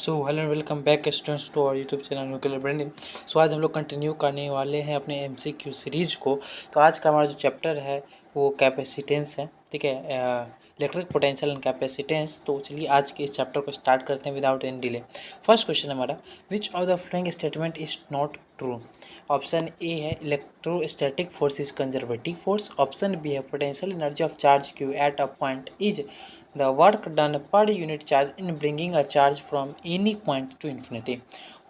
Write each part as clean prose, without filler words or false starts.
So hello and welcome back students to our YouTube channel nuclear branding. So आज हम लोग continue करने वाले हैं अपने एमसीक्यू सीरीज़ को। तो आज का हमारा जो चैप्टर है वो कैपेसिटेंस है, ठीक है, इलेक्ट्रिक पोटेंशियल एंड कैपेसिटेंस। तो चलिए आज के इस चैप्टर को स्टार्ट करते हैं without any delay. First question हमारा, which of the following statement is not true. Option A है electrostatic force is conservative force. Option B है potential energy of charge q at a point is the work done per unit charge in bringing a charge from any point to infinity.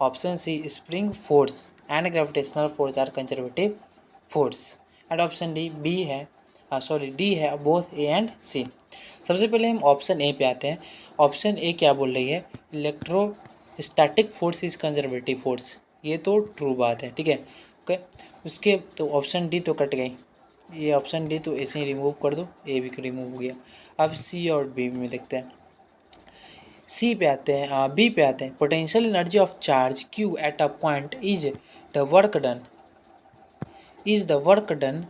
Option C, spring force and gravitational force are conservative force. And option B है D है both A and C. सबसे पहले हम option A पे आते हैं। Option A क्या बोल रही है, electrostatic force is conservative force. ये तो ट्रू बात है, ठीक है, ओके। उसके तो ऑप्शन डी तो कट गई, ये ऑप्शन डी तो ऐसे ही रिमूव कर दो, ए भी रिमूव हो गया। अब सी और बी में देखते हैं। सी पे आते हैं, बी पे आते हैं। Potential energy of charge q at a point is the work done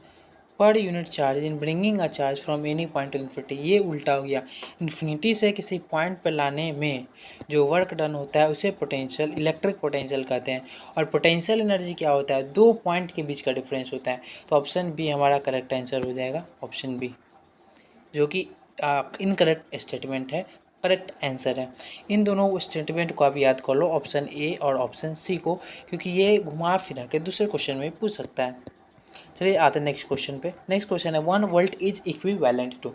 per unit charge in bringing a charge from any point two infinity. ये उल्टा हो गया, इन्फिनिटी से किसी पॉइंट पर लाने में जो वर्क डन होता है उसे पोटेंशियल इलेक्ट्रिक पोटेंशियल कहते हैं। और पोटेंशियल एनर्जी क्या होता है, दो पॉइंट के बीच का डिफरेंस होता है। तो ऑप्शन बी हमारा करेक्ट आंसर हो जाएगा, ऑप्शन बी, जो कि इनकरेक्ट स्टेटमेंट है, करेक्ट आंसर है। इन दोनों स्टेटमेंट को आप याद कर लो, ऑप्शन ए और ऑप्शन सी को, क्योंकि ये घुमा फिरा के दूसरे क्वेश्चन में पूछ सकता है। चलिए आते हैं नेक्स्ट क्वेश्चन पे। नेक्स्ट क्वेश्चन है 1 वोल्ट इज इक्विवेलेंट टू।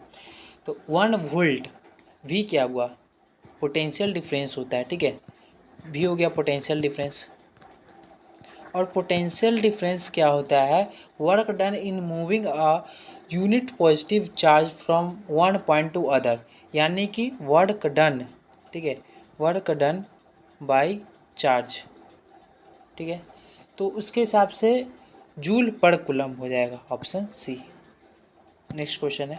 तो 1 वोल्ट, वी क्या हुआ, पोटेंशियल डिफरेंस होता है, ठीक है, वी हो गया पोटेंशियल डिफरेंस। और पोटेंशियल डिफरेंस क्या होता है, work done in moving a unit positive charge from one point two other, यानी कि वर्क डन, ठीक है, वर्क डन बाय चार्ज, ठीक है। तो उसके हिसाब से जूल पर कूलम हो जाएगा, ऑप्शन सी। नेक्स्ट क्वेश्चन है,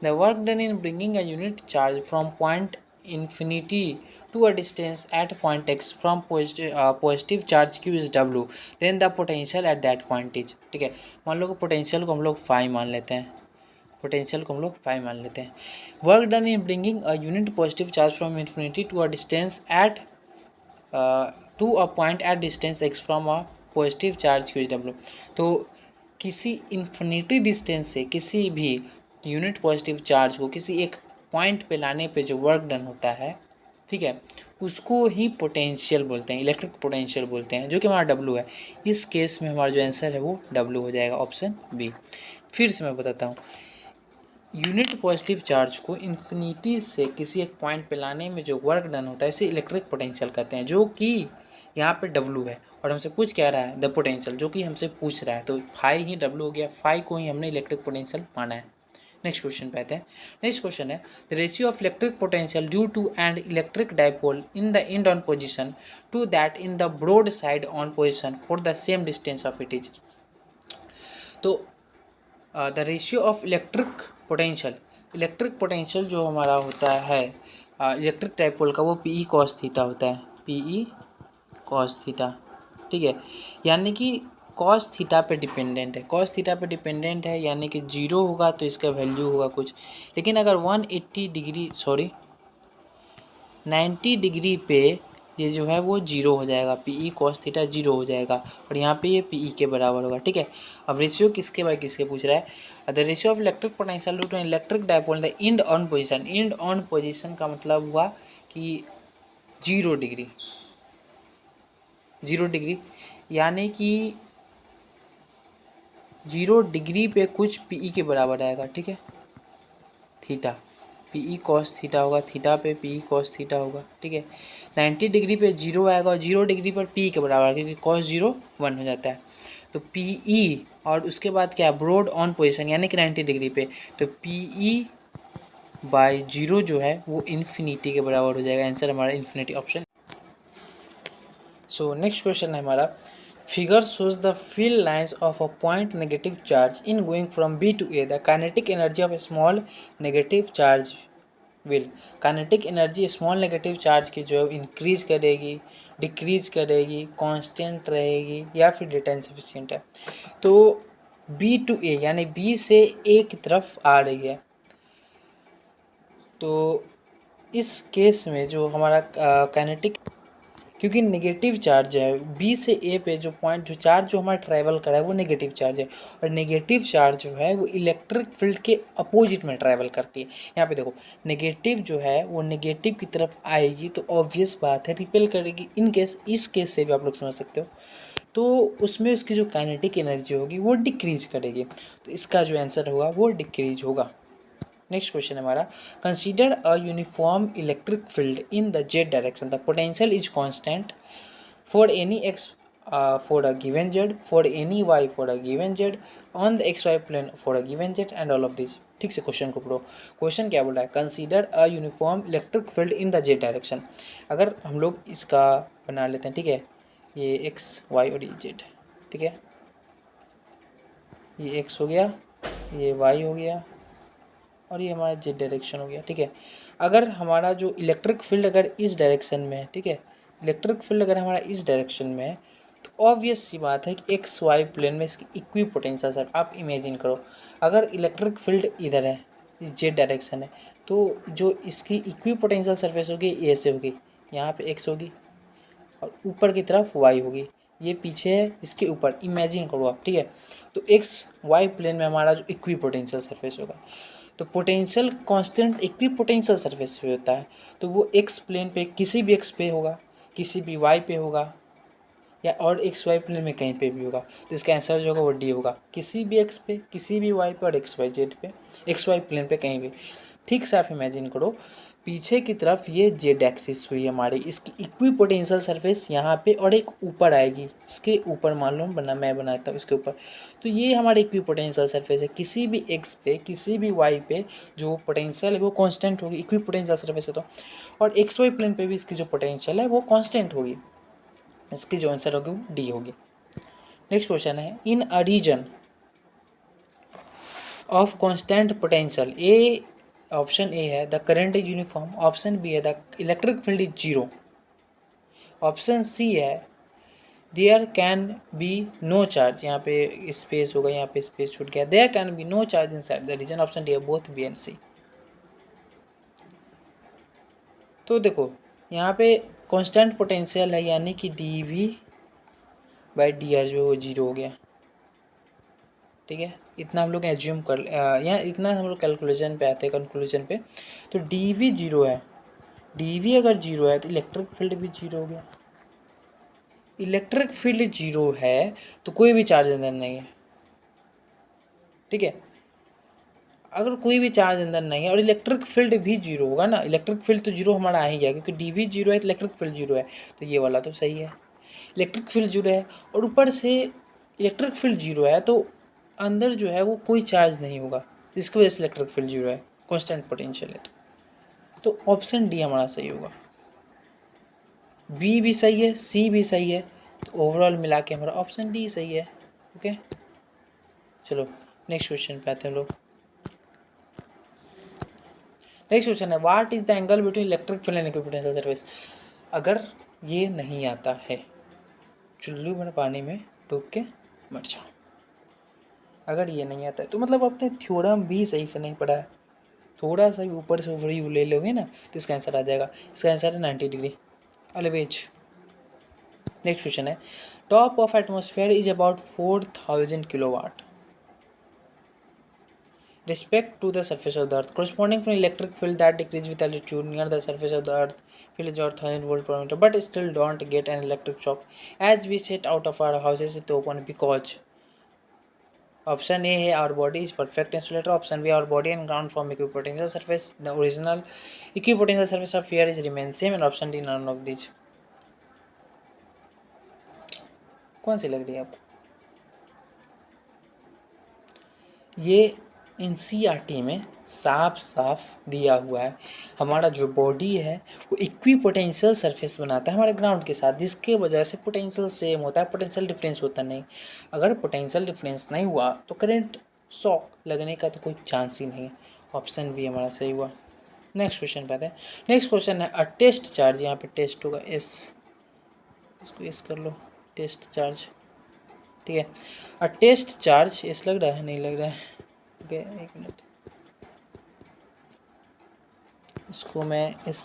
the work done in bringing a unit charge from point infinity to a distance at point x from positive charge q is w, then the potential at that point is, ठीक है। मान लो कि potential को हम लोग phi मान लेते हैं, पोटेंशियल को हम लोग फाई मान लेते हैं। Work done in bringing a unit positive charge from infinity to a distance at to a point at distance x from a positive charge q is W. तो किसी इन्फिनिटी डिस्टेंस से किसी भी यूनिट पॉजिटिव चार्ज को किसी एक point पे लाने पे जो वर्क डन होता है, ठीक है, उसको ही पोटेंशियल बोलते हैं, इलेक्ट्रिक पोटेंशियल बोलते हैं, जो कि हमारा डब्लू है। इस केस में हमारा जो आंसर है वो डब्लू हो जाएगा, ऑप्शन बी। फिर से मैं बताता हूँ, यूनिट पॉजिटिव चार्ज को इन्फिनिटी से किसी एक पॉइंट पे लाने में जो वर्क डन होता है उसे इलेक्ट्रिक पोटेंशियल कहते हैं, जो कि यहाँ पे डब्लू है और हमसे पूछ क्या रहा है, द पोटेंशियल, जो कि हमसे पूछ रहा है। तो फाई ही डब्लू हो गया, फाई को ही हमने इलेक्ट्रिक पोटेंशियल माना है। नेक्स्ट क्वेश्चन पे आते हैं। नेक्स्ट क्वेश्चन है, the ratio of electric potential due to an electric dipole in the end on position to that in the broad side on position for the same distance of it is. तो the ratio of electric potential जो हमारा होता है electric dipole का, वो P E cos theta होता है, P E cos theta, ठीक है। यानी कि कॉस थीटा पे डिपेंडेंट है, कॉस थीटा पे डिपेंडेंट है, यानी कि जीरो होगा तो इसका वैल्यू होगा कुछ। लेकिन अगर 90 डिग्री पे ये जो है वो जीरो हो जाएगा, P E cos theta zero हो जाएगा, और यहाँ पे ये पी ई के बराबर होगा, ठीक है। अब रेशियो किसके बाय किसके पूछ रहा है, the ratio of electric potential to electric dipole the end on position. End on position का मतलब हुआ कि 0 डिग्री, 0 डिग्री, यानी कि 0 डिग्री पे कुछ पी ई के बराबर आएगा, ठीक है, theta, P E cos theta होगा, थीटा पे पी ई कॉस थीटा होगा, ठीक है। 90 डिग्री पे 0 आएगा और 0 डिग्री पर पी के बराबर, क्योंकि कॉस 0 1 हो जाता है। तो पी ई और उसके बाद क्या, ब्रॉड ऑन पोजिशन, यानी कि 90 डिग्री पे, तो पी ई बाई 0 जो है वो इन्फिनिटी के बराबर हो जाएगा। आंसर हमारा infinity, option. So next question है हमारा, figure shows the field lines of a point negative charge in going from B to A. The kinetic energy of a small negative charge will, kinetic energy small negative charge की जो increase करेगी, decrease करेगी, constant रहेगी, या फिर data insufficient है। तो B to A यानी B से A की तरफ आ रही है। तो इस केस में जो हमारा काइनेटिक क्योंकि नेगेटिव चार्ज है बी से ए पे जो पॉइंट जो चार्ज जो हमारा ट्रैवल करा है वो नेगेटिव चार्ज है, और नेगेटिव चार्ज जो है वो इलेक्ट्रिक फील्ड के अपोजिट में ट्रैवल करती है। यहाँ पे देखो नेगेटिव जो है वो नेगेटिव की तरफ आएगी तो ऑब्वियस बात है रिपेल करेगी। इन केस इस केस से भी आप लोग समझ सकते हो, तो उसमें उसकी जो काइनेटिक एनर्जी होगी वो डिक्रीज करेगी, तो इसका जो आंसर होगा वो डिक्रीज होगा। नेक्स्ट क्वेश्चन है हमारा, consider a uniform electric field in the z direction, the potential is constant for any x for a given z, for any y for a given z, on the x y plane for a given z and all of this. ठीक से question को पढ़ो। Question क्या बोल रहा है, consider a uniform electric field in the z direction. अगर हम लोग इसका बना लेते हैं, ठीक है, ये एक्स वाई और ये जेड, ठीक है, ये एक्स हो गया, ये वाई हो गया, और ये हमारा जेड डायरेक्शन हो गया। ठीक है, अगर हमारा जो इलेक्ट्रिक फील्ड अगर इस डायरेक्शन में है, ठीक है, इलेक्ट्रिक फील्ड अगर हमारा इस डायरेक्शन में है, तो ऑब्वियस सी बात है कि एक्स वाई प्लेन में इसकी इक्वी पोटेंशियल सर आप इमेजिन करो। अगर इलेक्ट्रिक फील्ड इधर है, इस जेड डायरेक्शन है, तो जो इसकी इक्वी पोटेंशियल सरफेस होगी ए से होगी, यहाँ पे एक्स होगी और ऊपर की तरफ वाई होगी, ये पीछे है इसके ऊपर, इमेजिन करो आप। ठीक है, तो एक्स वाई प्लेन में हमारा जो इक्वी पोटेंशियल सरफेस होगा, तो potential constant equi potential surface पे होता है, तो वो एक्स प्लेन पे किसी भी एक्स पे होगा, किसी भी वाई पे होगा, या और एक्स वाई प्लेन में कहीं पे भी होगा, तो इसका आंसर जो होगा वो डी होगा, किसी भी एक्स पे, किसी भी वाई पे और एक्स वाई जेड पे, एक्स वाई प्लेन पे कहीं भी। ठीक से आप इमेजिन करो, पीछे की तरफ ये जेड एक्सिस हुई हमारी, इसकी इक्वी पोटेंशियल सरफेस यहाँ पे और एक ऊपर आएगी, इसके ऊपर मान लो मैं बनाता हूँ इसके ऊपर, तो ये हमारी इक्वी पोटेंशियल सरफेस है। किसी भी एक्स पे किसी भी वाई पे जो पोटेंशियल है वो कांस्टेंट होगी, इक्वी पोटेंशियल सरफेस है तो, और एक्स वाई प्लेन पे भी इसकी जो पोटेंशियल है वो कांस्टेंट होगी, इसकी जो आंसर होगी वो डी होगी। नेक्स्ट क्वेश्चन है, in a region of constant potential, A option A है the current is uniform, option B है the electric field is zero, option C है there can be no charge, यहाँ पे space होगा, यहाँ पे स्पेस छूट गया, there can be no charge in side the region, option D है बोथ बी एंड सी। तो देखो यहाँ पे कांस्टेंट पोटेंशियल है, यानी कि D we by D R जो जीरो हो गया। ठीक है, इतना हम लोग एज्यूम कर यहाँ इतना हम लोग कैलकुलेशन पे आते हैं, कंक्लूजन पे, तो डी वी जीरो है, डी वी अगर जीरो है तो इलेक्ट्रिक फील्ड भी जीरो हो गया, इलेक्ट्रिक फील्ड जीरो है तो कोई भी चार्ज अंदर नहीं है। ठीक है, अगर कोई भी चार्ज अंदर नहीं है और इलेक्ट्रिक फील्ड भी जीरो होगा ना, इलेक्ट्रिक फील्ड तो जीरो हमारा आ ही गया, क्योंकि डी वी जीरो है तो इलेक्ट्रिक फील्ड जीरो है, तो ये वाला तो सही है, इलेक्ट्रिक फील्ड जीरो है और ऊपर से इलेक्ट्रिक फील्ड जीरो है, तो अंदर जो है वो कोई चार्ज नहीं होगा, इसकी वजह से इलेक्ट्रिक फील्ड जीरो है, कांस्टेंट पोटेंशियल है, तो ऑप्शन डी हमारा सही होगा। बी भी सही है, सी भी सही है, तो ओवरऑल मिला के हमारा ऑप्शन डी सही है। ओके, चलो नेक्स्ट क्वेश्चन पे आते हैं हम लोग। नेक्स्ट क्वेश्चन है, what is the angle between electric field and equi potential surface. अगर ये नहीं आता है, चुल्लू भर पानी में डूब के मर जाओ, अगर ये नहीं आता है तो मतलब आपने थ्योरम भी सही से नहीं पढ़ा है, थोड़ा सा भी ऊपर से ओवरव्यू ले लोगे ना तो इसका आंसर आ जाएगा। इसका आंसर है 90 डिग्री, अलवेज। नेक्स्ट क्वेश्चन है, top of atmosphere is about 4000 kilowatt respect to the surface of the earth, corresponding to an electric field that decreases with altitude near the surface of the earth. Field is about 1000 volt per meter, but still don't get an electric shock as we set out of our houses to open, because option A है our body is perfect insulator, option B our body and ground form equipotential surface, the original equipotential surface of air is remain same, and option D none of these। कौन सी लग रही है आपको? ये NCERT में साफ साफ दिया हुआ है, हमारा जो बॉडी है वो इक्वी पोटेंशियल सरफेस बनाता है हमारे ग्राउंड के साथ, जिसके वजह से पोटेंशियल सेम होता है, पोटेंशियल डिफरेंस होता नहीं। अगर पोटेंशियल डिफरेंस नहीं हुआ तो करंट शॉक लगने का तो कोई चांस ही नहीं है, ऑप्शन बी हमारा सही हुआ। नेक्स्ट क्वेश्चन पे आते हैं। नेक्स्ट क्वेश्चन है, अ टेस्ट चार्ज, यहाँ पे टेस्ट होगा एस, इसको एस कर लो, टेस्ट चार्ज। ठीक है, अ टेस्ट चार्ज एस लग रहा है, नहीं लग रहा है, ओके एक मिनट, इसको मैं इस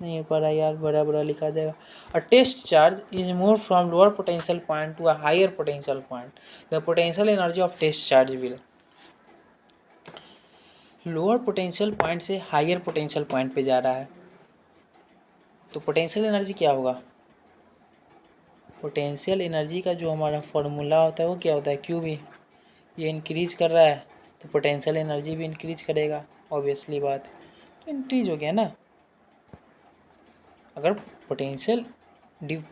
नहीं हो पा रहा यार, बड़ा बड़ा लिखा जाएगा। A test charge is move from lower potential point to a higher potential point, the potential energy of test charge will. Lower potential point से हायर पोटेंशियल पॉइंट पे जा रहा है, तो पोटेंशियल एनर्जी क्या होगा? पोटेंशियल एनर्जी का जो हमारा फॉर्मूला होता है वो क्या होता है? Q B. ये इंक्रीज कर रहा है तो पोटेंशियल एनर्जी भी इंक्रीज करेगा, ऑब्वियसली बात, तो इंक्रीज हो गया ना। अगर पोटेंशियल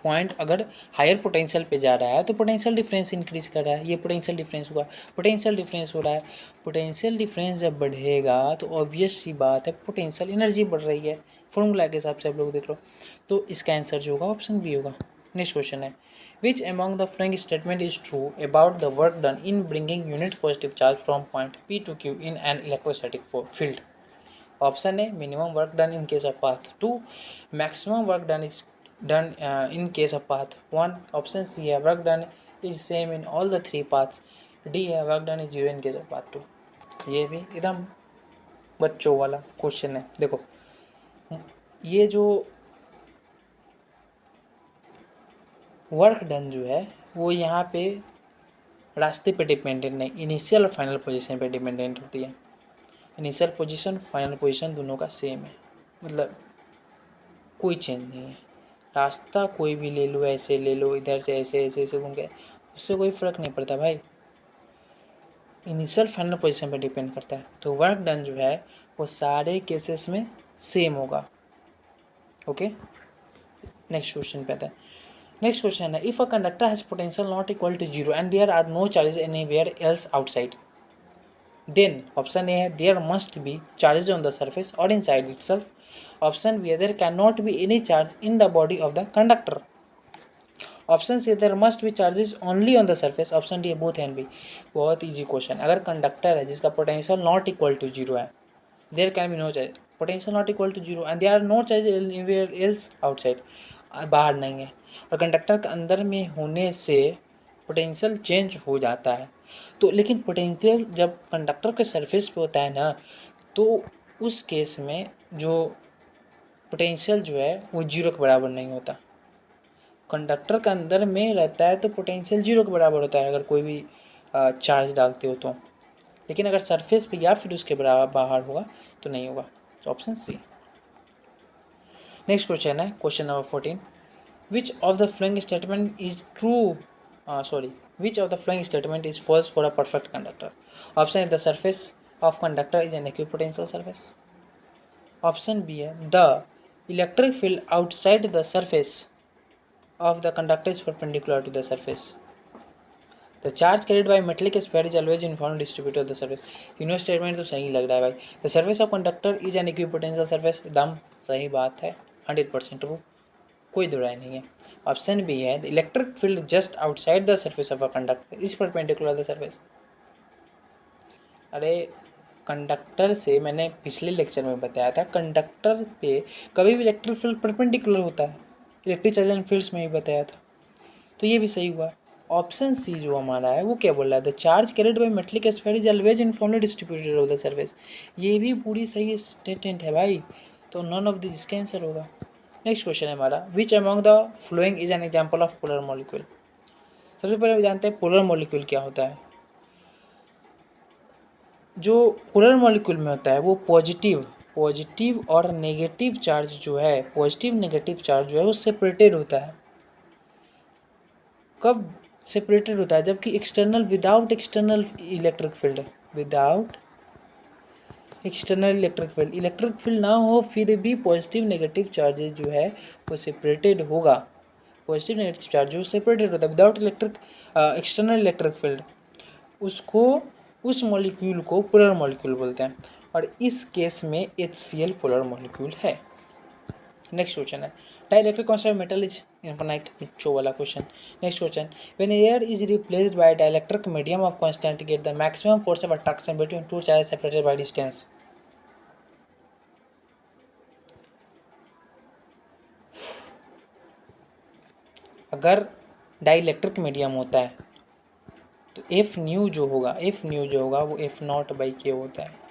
पॉइंट अगर हायर पोटेंशियल पे जा रहा है तो पोटेंशियल डिफरेंस इंक्रीज कर रहा है, ये पोटेंशियल डिफरेंस हुआ, पोटेंशियल डिफरेंस हो रहा है। पोटेंशियल डिफरेंस जब बढ़ेगा तो ऑब्वियस सी बात है पोटेंशियल एनर्जी बढ़ रही है, फॉर्मूला के हिसाब से आप लोग देख लो। तो इसका आंसर जो होगा ऑप्शन बी होगा। नेक्स्ट क्वेश्चन है, which among the following statement is true about the work done in bringing unit positive charge from point P to Q in an electrostatic field? Option A minimum work done in case of path 2, maximum work done is done in case of path 1, option C है work done is same in all the 3 paths, D है work done is 0 in case of path 2। ये भी एकदम बच्चों वाला question है। देखो ये जो वर्क डन जो है वो यहाँ पे रास्ते पे डिपेंडेंट नहीं, इनिशियल और फाइनल पोजीशन पे डिपेंडेंट होती है। इनिशियल पोजीशन फाइनल पोजीशन दोनों का सेम है, मतलब कोई चेंज नहीं है। रास्ता कोई भी ले लो, ऐसे ले लो, इधर से ऐसे ऐसे ऐसे घूम के, उससे कोई फ़र्क नहीं पड़ता भाई, इनिशियल फाइनल पोजीशन पे डिपेंड करता है। तो वर्क डन जो है वो सारे केसेस में सेम होगा। ओके, नेक्स्ट क्वेश्चन पे आता है। नेक्स्ट क्वेश्चन है, if a conductor has potential not equal to 0 and there are no charges anywhere else outside, then option A है there must be charges on the surface और inside itself, option B there can not be any charge in the body of the conductor, option C there must be charges only on the surface, option D both and B. बहुत easy question. अगर conductor है जिसका potential not equal to 0 है, there can be no charge, potential not equal to 0 and there are no charge anywhere else outside, बाहर नहीं है, और conductor के अंदर में होने से पोटेंशियल चेंज हो जाता है। तो लेकिन पोटेंशियल जब कंडक्टर के सरफेस पे होता है ना, तो उस केस में जो पोटेंशियल जो है वो 0 के बराबर नहीं होता। कंडक्टर के अंदर में रहता है तो पोटेंशियल 0 के बराबर होता है अगर कोई भी चार्ज डालते हो तो, लेकिन अगर सरफेस पे या फिर उसके बराबर बाहर होगा तो नहीं होगा। तो ऑप्शन सी। नेक्स्ट क्वेश्चन है question number 14, which of the following statement is true which of the following statement is false for a perfect conductor? Option is the surface of conductor is an equipotential surface. Option B है the electric field outside the surface of the conductor is perpendicular to the surface. The charge carried by metallic sphere is always uniformly distributed on the surface. तीनों statement तो सही लग रहा है भाई। The surface of conductor is an equipotential surface, एकदम सही बात है, 100% ट्रू, कोई दो राय नहीं है। ऑप्शन बी है the electric field just outside the surface of a conductor is perpendicular the surface. अरे कंडक्टर से मैंने पिछले लेक्चर में बताया था, कंडक्टर पे कभी भी इलेक्ट्रिक फील्ड परपेंडिकुलर होता है, इलेक्ट्रिक चार्ज एंड फील्ड्स में भी बताया था, तो ये भी सही हुआ। ऑप्शन सी जो हमारा है वो क्या बोल रहा है, the charge carried by metallic sphere is always uniformly distributed over the surface, ये भी पूरी सही स्टेटमेंट है भाई, तो नॉन ऑफ दिस इसका आंसर होगा। नेक्स्ट क्वेश्चन है हमारा, विच among the following is an example of polar molecule. सबसे पहले जानते हैं पोलर मॉलिक्यूल क्या होता है। जो पोलर मॉलिक्यूल में होता है वो पॉजिटिव और नेगेटिव चार्ज जो है, पॉजिटिव नेगेटिव चार्ज जो है वो सेपरेटेड होता है। कब सेपरेटेड होता है? जबकि external without external electric field, without external electric field ना हो फिर भी पॉजिटिव नेगेटिव चार्जेस जो है वो सेपरेटेड होगा। पॉजिटिव नेगेटिव चार्ज जो सेपरेटेड होता है विदाउट एक्सटर्नल इलेक्ट्रिक फील्ड, उसको उस मॉलिक्यूल को पोलर मॉलिक्यूल बोलते हैं, और इस केस में HCl पोलर मॉलिक्यूल है। नेक्स्ट क्वेश्चन है, dielectric constant of metal is infinite, बच्चों वाला question. Next question, when air is replaced by dielectric medium of constant get the maximum force of attraction between two charges separated by distance. अगर dielectric medium होता है तो F new जो होगा वो F0/K होता है।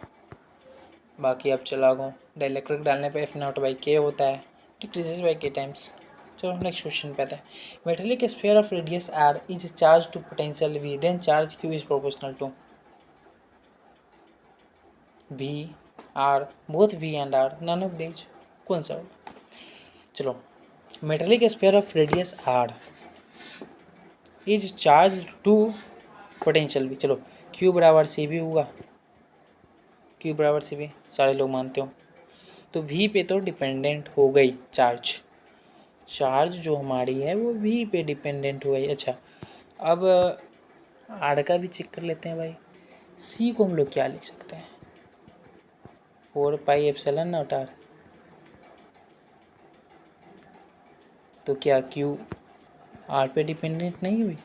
बाकी अब चला गो, डाइलेक्ट्रिक डालने पे F0/K होता है, डिक्रीजेस बाय k टाइम्स। चलो नेक्स्ट क्वेश्चन पे आते हैं। Metallic sphere of radius r is charge to potential v, then charge q is proportional to v, r, both v and r, none of these. कौन सा होगा? चलो, metallic sphere of radius r is charge to potential v। चलो q बराबर सी भी होगा, q बराबर सी भी सारे लोग मानते हो। तो v पे तो डिपेंडेंट हो गई चार्ज, चार्ज जो हमारी है वो v पे डिपेंडेंट हो गई। अच्छा, अब r का भी चेक कर लेते हैं भाई। c को हम लोग क्या लिख सकते हैं? 4πε0r। तो क्या q r पे डिपेंडेंट नहीं हुई?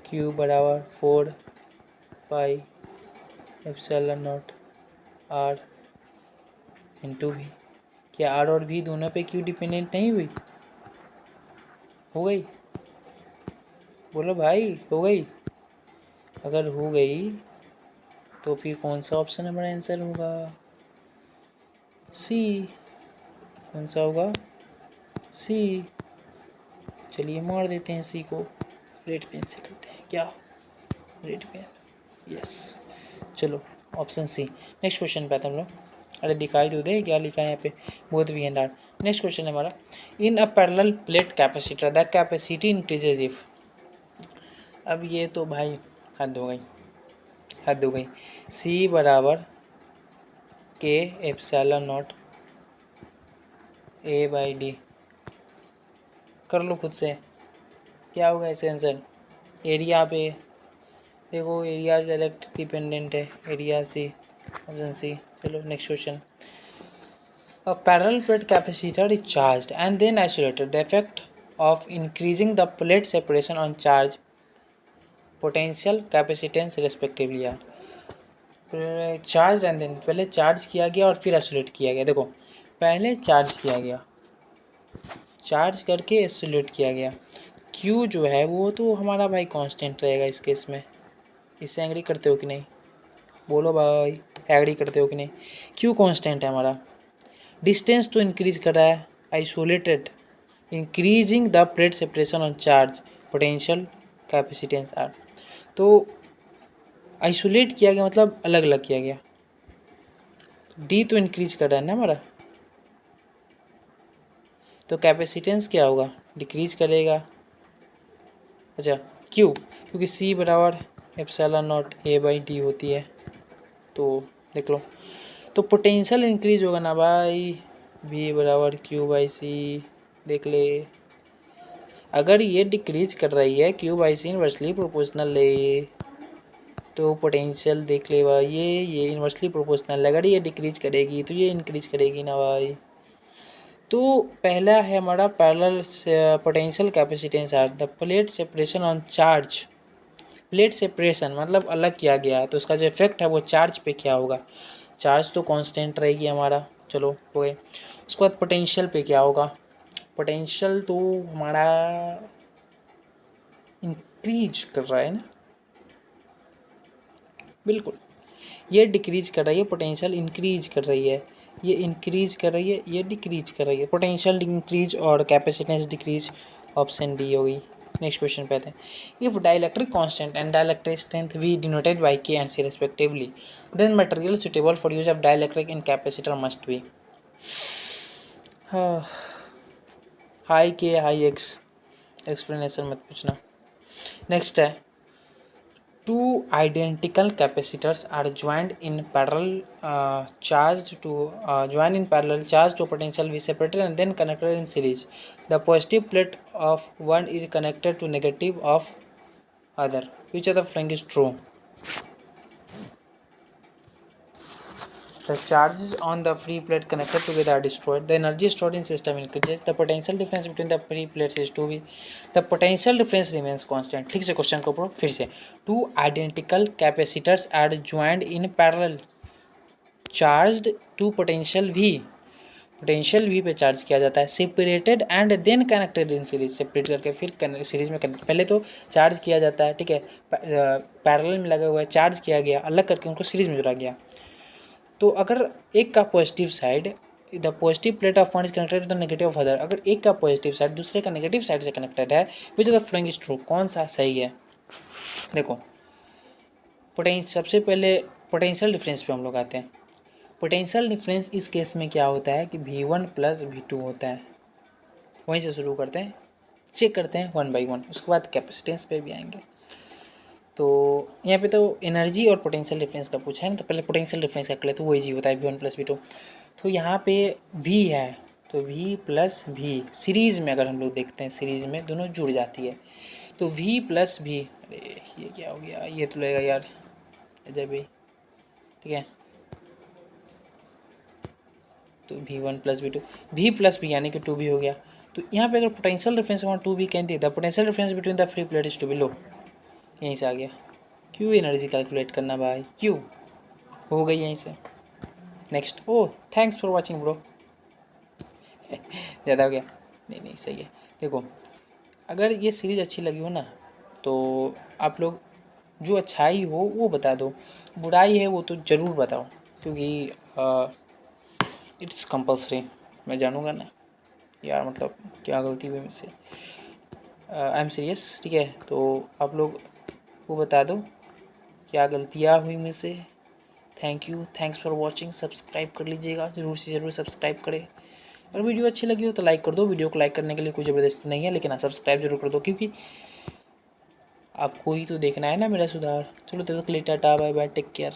q बराबर 4πε0r इंटू भी। क्या r और v दोनों पे q डिपेंडेंट नहीं हुई? हो गई? बोलो भाई, हो गई? अगर हो गई तो फिर कौन सा ऑप्शन हमारा आंसर होगा? सी। कौन सा होगा? सी। चलिए मार देते हैं सी को, रेड पेन से करते हैं। क्या? Red pen, yes. चलो ऑप्शन सी। नेक्स्ट क्वेश्चन पे आते हैं हम लोग। अरे दिखाई तो दे क्या लिखा है यहाँ पे, both V and R. Next question है हमारा, in a parallel plate capacitor the capacity increases if. अब ये तो भाई हद हो गई, हद हो गई। सी बराबर के epsilon not a by D, कर लो खुद से। क्या होगा इसका आंसर? एरिया पे देखो, एरिया डायरेक्ट डिपेंडेंट है, एरिया सी, ऑप्शन सी। चलो next question. A parallel plate capacitor is charged and then isolated. The effect of increasing the plate separation on charge, potential, capacitance respectively are. Charge and then, पहले चार्ज किया गया और फिर isolate किया गया। देखो पहले चार्ज किया गया, चार्ज करके आइसोलेट किया गया। Q जो है वो तो हमारा भाई कांस्टेंट रहेगा इस केस में। इससे एग्री करते हो कि नहीं? बोलो भाई, एग्री करते हो कि नहीं? Q कांस्टेंट है हमारा। डिस्टेंस तो इंक्रीज कर रहा है, isolated, increasing the plate separation on charge, potential, capacitance are. तो आइसोलेट किया गया मतलब अलग अलग किया गया। डी तो इंक्रीज कर रहा है ना हमारा, तो कैपेसिटेंस क्या होगा? डिक्रीज करेगा। अच्छा क्यों? क्योंकि सी बराबर epsilon not a by D होती है। तो देख लो, तो पोटेंशियल इंक्रीज होगा ना भाई, V बराबर क्यू बाई सी। देख ले, अगर ये डिक्रीज कर रही है Q by C inversely proportional है, तो पोटेंशियल देख ले भाई, ये इन्वर्सली प्रोपोर्शनल। अगर ये डिक्रीज करेगी तो ये इंक्रीज करेगी ना भाई। तो पहला है हमारा parallel potential capacitance are the plate separation on charge. Plate separation मतलब अलग किया गया, तो उसका जो इफेक्ट है वो चार्ज पे क्या होगा? चार्ज तो कांस्टेंट रहेगी हमारा। चलो हो गए। उसके बाद पोटेंशियल पे क्या होगा? पोटेंशियल तो हमारा इंक्रीज कर रहा है ना, बिल्कुल। ये डिक्रीज कर रही है, पोटेंशियल इंक्रीज कर रही है। ये इंक्रीज कर रही है, ये डिक्रीज कर रही है। पोटेंशियल इंक्रीज और कैपेसिटेंस डिक्रीज, ऑप्शन डी होगी। नेक्स्ट क्वेश्चन पे आते हैं। If dielectric constant and dielectric strength be denoted by K and C respectively, then material suitable for use of dielectric in capacitor must be. High K high ex, explanation मत पूछना। Next है, two identical capacitors are joined in parallel, charged to potential V separated and then connected in series. The positive plate of one is connected to negative of other. Which of the following is true? The charges on the free plate connected together are destroyed. The energy stored in system increases. The potential difference between the free plates is 2V. The potential difference remains constant. ठीक से question को पढ़ो फिर से। Two identical capacitors are joined in parallel, charged to potential V. Potential V पे charge किया जाता है, separated and then connected in series. Separate करके फिर सीरीज में कनेक्ट, पहले तो चार्ज किया जाता है, ठीक है, पैरेलल में लगा हुआ है, चार्ज किया गया, अलग करके उनको सीरीज में जोड़ा गया। तो अगर एक का positive side the positive plate of one is connected to the negative of other, अगर एक का पॉजिटिव साइड दूसरे का नेगेटिव साइड से कनेक्टेड है, विच of the following is true, कौन सा सही है। देखो सबसे पहले पोटेंशियल डिफरेंस पे हम लोग आते हैं। पोटेंशियल डिफरेंस इस केस में क्या होता है कि V1 प्लस V2 होता है। वहीं से शुरू करते हैं, चेक करते हैं 1 बाई 1, उसके बाद कैपेसिटेंस पे भी आएंगे। तो यहाँ पे तो एनर्जी और पोटेंशियल डिफरेंस का पूछा है ना, तो पहले पोटेंशियल डिफरेंस का कर ले, तो वो इजी होता है V1 प्लस V2। तो यहाँ पे V है तो V प्लस V सीरीज़ में अगर हम लोग देखते हैं, सीरीज़ में दोनों जुड़ जाती है, तो V प्लस V, अरे ये क्या हो गया, ये तो लगेगा यार अजय भाई, ठीक है। तो V1 plus V2, V plus V यानी कि 2V हो गया। तो यहाँ पे अगर potential difference 2V can the, the potential difference between the free plate is to be low, यहीं से आ गया। क्यों एनर्जी कैलकुलेट करना भाई, क्यों हो गई यहीं से। Next, oh thanks for watching bro, ज़्यादा हो गया, नहीं नहीं सही है। देखो अगर ये सीरीज़ अच्छी लगी हो ना, तो आप लोग जो अच्छाई हो वो बता दो, बुराई है वो तो ज़रूर बताओ, क्योंकि इट्स कंपल्सरी, मैं जानूँगा ना यार, मतलब क्या गलती हुई मुझसे, आई एम सीरियस, ठीक है। तो आप लोग वो बता दो क्या गलतियाँ हुई मुझसे। Thank you, thanks for watching, subscribe कर लीजिएगा, ज़रूर से ज़रूर सब्सक्राइब करें। अगर वीडियो अच्छी लगी हो तो लाइक कर दो, वीडियो को लाइक करने के लिए कोई ज़बरदस्ती नहीं है, लेकिन हाँ सब्सक्राइब जरूर कर दो, क्योंकि आपको ही तो देखना है ना मेरा सुधार। चलो तब तक के लिए tata bye bye, take care.